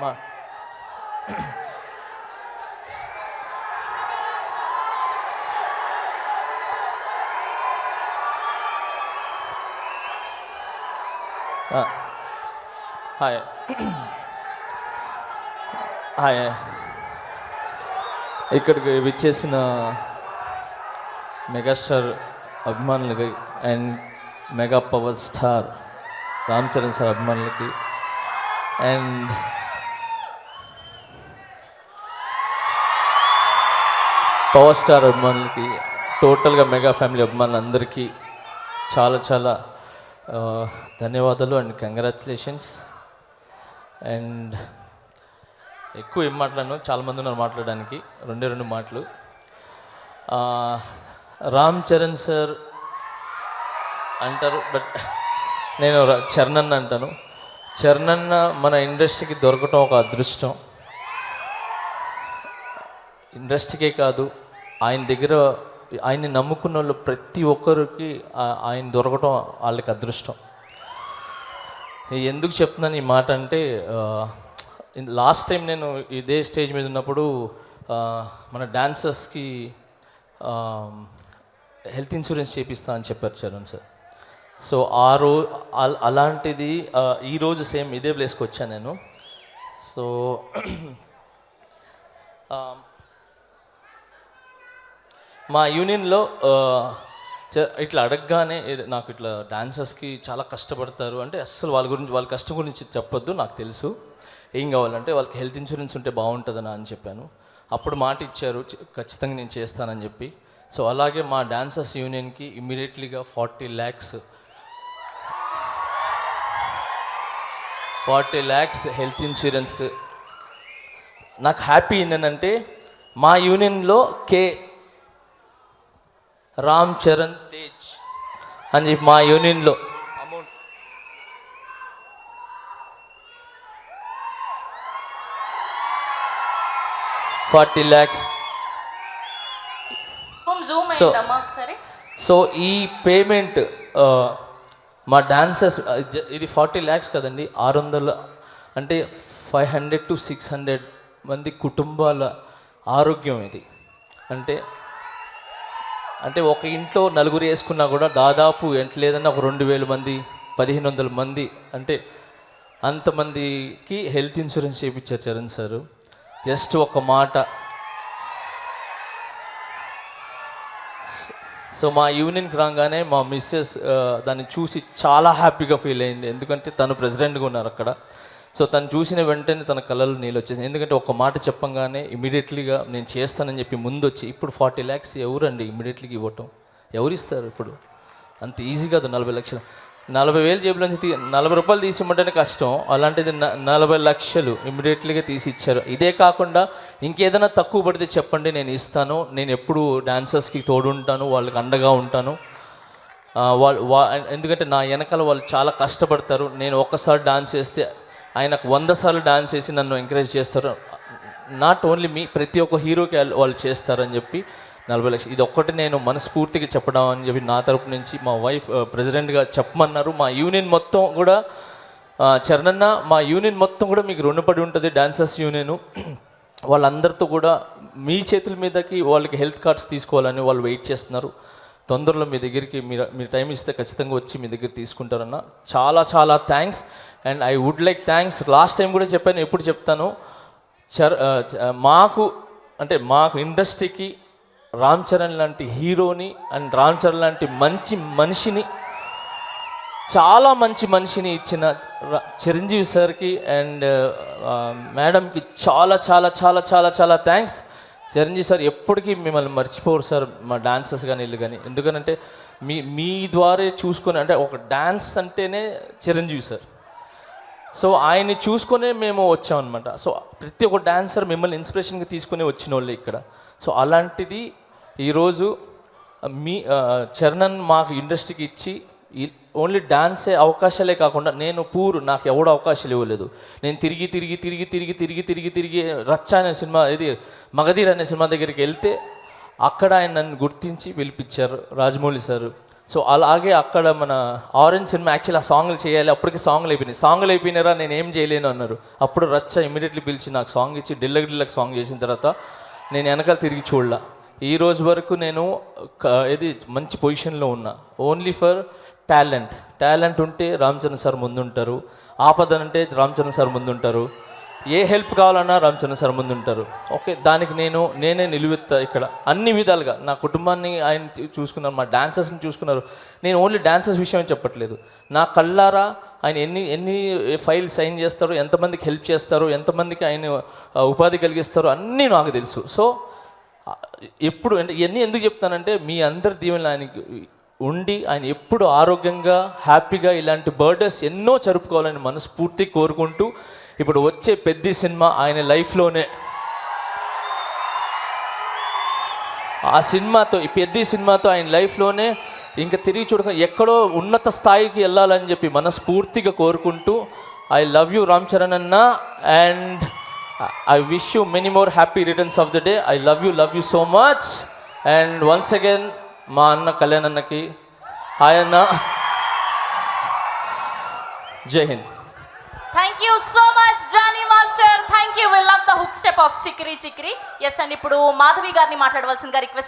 మా hi hi ఇక్కడికి విచ్చేసిన మెగాస్టార్ అభిమానులకి and mega power star Ram Charan sir అభిమానులకి అండ్ పవర్ స్టార్ అభిమానులకి టోటల్గా మెగా ఫ్యామిలీ అభిమానులందరికీ చాలా చాలా ధన్యవాదాలు అండ్ కంగ్రాచులేషన్స్. అండ్ ఎక్కువ ఏం మాట్లాడను, చాలామంది ఉన్నారు మాట్లాడడానికి. రెండు మాటలు. రామ్ చరణ్ సార్ అంటారు, బట్ నేను చరణ్ అన్న అంటాను. చరణ్ అన్న మన ఇండస్ట్రీకి దొరకటం ఒక అదృష్టం. ఇండస్ట్రీకే కాదు, ఆయన దగ్గర ఆయన్ని నమ్ముకున్న వాళ్ళు ప్రతి ఒక్కరికి ఆయన దొరకటం వాళ్ళకి అదృష్టం. ఎందుకు చెప్తున్నాను ఈ మాట అంటే, లాస్ట్ టైం నేను ఇదే స్టేజ్ మీద ఉన్నప్పుడు మన డాన్సర్స్కి హెల్త్ ఇన్సూరెన్స్ చేపిస్తా అని చెప్పారు చరణ్ సార్. సో అలాంటిది ఈరోజు సేమ్ ఇదే ప్లేస్కి వచ్చాను నేను. సో మా యూనియన్లో ఇట్లా అడగగానే నాకు ఇట్లా డాన్సర్స్కి చాలా కష్టపడతారు అంటే అస్సలు వాళ్ళ కష్టం గురించి చెప్పొద్దు, నాకు తెలుసు. ఏం కావాలంటే వాళ్ళకి హెల్త్ ఇన్సూరెన్స్ ఉంటే బాగుంటుందని అని చెప్పాను. అప్పుడు మాట ఇచ్చారు, ఖచ్చితంగా నేను చేస్తానని చెప్పి. సో అలాగే మా డాన్సర్స్ యూనియన్కి ఇమ్మీడియట్లీగా 40 lakhs హెల్త్ ఇన్సూరెన్స్. నాకు హ్యాపీ ఏంటంటే మా యూనియన్లో రామ్ చరణ్ తేజ్ అని చెప్పి మా యూనియన్లో అమౌంట్ 40 lakhs. సో ఈ పేమెంట్ మా డాన్సర్స్, ఇది 40 lakhs కదండి, 600 అంటే 500 to 600 మంది కుటుంబాల ఆరోగ్యం ఇది. అంటే ఒక ఇంట్లో నలుగురు వేసుకున్నా కూడా దాదాపు ఎంత లేదన్నా ఒక 2000 మంది 1500 మంది అంటే అంతమందికి హెల్త్ ఇన్సూరెన్స్ చేయించారు చరణ్ సారు. జస్ట్ ఒక మాట. సో మా యూనియన్కి రాగానే మా మిస్సెస్ దాన్ని చూసి చాలా హ్యాపీగా ఫీల్ అయింది, ఎందుకంటే తను ప్రెసిడెంట్గా ఉన్నారు అక్కడ. సో తను చూసిన వెంటనే తన కళ్ళలో నీళ్ళు వచ్చేసింది, ఎందుకంటే ఒక మాట చెప్పంగానే ఇమీడియట్లీగా నేను చేస్తానని చెప్పి ముందు వచ్చి. ఇప్పుడు 40 lakhs ఎవరండి ఇమీడియట్లీగా ఇవ్వటం, ఎవరు ఇస్తారు ఇప్పుడు? అంత ఈజీ కాదు. 40 లక్షలు, 40,000 జేబులో నుంచి 40 రూపాయలు తీసి ఇవ్వమంటేనే కష్టం, అలాంటిది 40 లక్షలు ఇమీడియట్లీగా తీసి ఇచ్చారు. ఇదే కాకుండా ఇంకేదైనా తక్కువ పడితే చెప్పండి, నేను ఇస్తాను. నేను ఎప్పుడు డాన్సర్స్కి తోడుంటాను, వాళ్ళకి అండగా ఉంటాను. ఎందుకంటే నా వెనకాల వాళ్ళు చాలా కష్టపడతారు. నేను ఒక్కసారి డాన్స్ చేస్తే ఆయనకు 100 సార్లు డాన్స్ చేసి నన్ను ఎంకరేజ్ చేస్తారు. నాట్ ఓన్లీ మీ, ప్రతి ఒక్క హీరోకి వాళ్ళు చేస్తారని చెప్పి 40 లక్షలు. ఇది ఒక్కటి నేను మనస్ఫూర్తిగా చెప్పడం అని చెప్పి నా తరపు నుంచి మా వైఫ్ ప్రెసిడెంట్గా చెప్పమన్నారు. మా యూనియన్ మొత్తం కూడా చరణన్న, మా యూనియన్ మొత్తం కూడా మీకు రుణపడి ఉంటుంది. డాన్సర్స్ యూనియన్ వాళ్ళందరితో కూడా మీ చేతుల మీదకి వాళ్ళకి హెల్త్ కార్డ్స్ తీసుకోవాలని వాళ్ళు వెయిట్ చేస్తున్నారు. తొందరలో మీ దగ్గరికి మీరు టైం ఇస్తే ఖచ్చితంగా వచ్చి మీ దగ్గర తీసుకుంటారన్న. చాలా చాలా thanks. And I would like thanks, last time కూడా చెప్పాను, ఎప్పుడు చెప్తాను, మాకు ఇండస్ట్రీకి రామ్ చరణ్ లాంటి హీరోని అండ్ రామ్ చరణ్ లాంటి మంచి మనిషిని, చాలా మంచి మనిషిని ఇచ్చిన చిరంజీవి సార్కి అండ్ మేడంకి చాలా చాలా చాలా చాలా చాలా థ్యాంక్స్. చిరంజీవి సార్ ఎప్పటికీ మిమ్మల్ని మర్చిపోరు సార్, మా డాన్సర్స్ కానీ వీళ్ళు కానీ. ఎందుకంటే మీ ద్వారా చూసుకొని, అంటే ఒక డాన్స్ అంటేనే చిరంజీవి సార్. సో ఆయన్ని చూసుకొనే మేము వచ్చామన్నమాట. సో ప్రతి ఒక్క డాన్సర్ మిమ్మల్ని ఇన్స్పిరేషన్గా తీసుకుని వచ్చిన వాళ్ళు ఇక్కడ. సో అలాంటిది ఈరోజు చరణ్ మాకు ఇండస్ట్రీకి ఇచ్చి ఓన్లీ డాన్సే అవకాశాలే కాకుండా నాకు ఎవడో అవకాశాలు ఇవ్వలేదు. నేను తిరిగి రచ్చ అనే సినిమా, ఇది మగధీర్ అనే సినిమా దగ్గరికి వెళ్తే అక్కడ ఆయన నన్ను గుర్తించి పిలిపించారు రాజమౌళి సారు. సో అలాగే అక్కడ మన ఆరెంజ్ సినిమా యాక్చువల్లీ ఆ సాంగ్లు చేయాలి, అప్పటికి సాంగ్లు అయిపోయినారా నేను ఏం చేయలేను అన్నారు. అప్పుడు రచ్చ ఇమీడియట్లీ పిలిచి నాకు సాంగ్ ఇచ్చి డిల్లకి సాంగ్ చేసిన తర్వాత నేను వెనకాల తిరిగి చూడలా. ఈ రోజు వరకు నేను ఇది మంచి పొజిషన్లో ఉన్నా. ఓన్లీ ఫర్ టాలెంట్ ఉంటే రామ్ చరణ్ సార్ ముందుంటారు, ఆపదనంటే రామ్ చరణ్ సార్ ముందుంటారు, ఏ హెల్ప్ కావాలన్నా రామ్ చరణ్ సార్ ముందుంటారు. ఓకే, దానికి నేనే నిలువెత్తా ఇక్కడ అన్ని విధాలుగా. నా కుటుంబాన్ని ఆయన చూసుకున్నారు, మా డాన్సర్స్ని చూసుకున్నారు. నేను ఓన్లీ డాన్సర్స్ విషయం చెప్పట్లేదు, నా కళ్ళారా ఆయన ఎన్ని ఫైల్ సైన్ చేస్తారు, ఎంతమందికి హెల్ప్ చేస్తారు, ఎంతమందికి ఆయన ఉపాధి కలిగిస్తారు అన్నీ నాకు తెలుసు. సో ఎప్పుడు అంటే ఇవన్నీ ఎందుకు చెప్తానంటే మీ అందరి దీవెనలు ఆయనకి ఉండి ఆయన ఎప్పుడు ఆరోగ్యంగా హ్యాపీగా ఇలాంటి బర్త్డేస్ ఎన్నో జరుపుకోవాలని మనస్ఫూర్తి కోరుకుంటూ, ఇప్పుడు వచ్చే పెద్ద సినిమా ఆయన లైఫ్లోనే ఆ సినిమాతో, ఈ పెద్ద సినిమాతో ఆయన లైఫ్లోనే ఇంకా తిరిగి చూడక ఎక్కడో ఉన్నత స్థాయికి వెళ్ళాలని చెప్పి మనస్ఫూర్తిగా కోరుకుంటూ, I love you Ram Charan అన్న, and I wish you many more happy returns of the day. I love you so much. And once again, మా అన్న కళ్యాణ్ అన్నకి హాయ్ అన్న, జై Hind. Thank you so much, Johnny Master. Thank you. We love the hook step of Chikri Chikri. Yes, and ఇప్పుడు మాధవి గారిని మాట్లాడవలసిందిగా request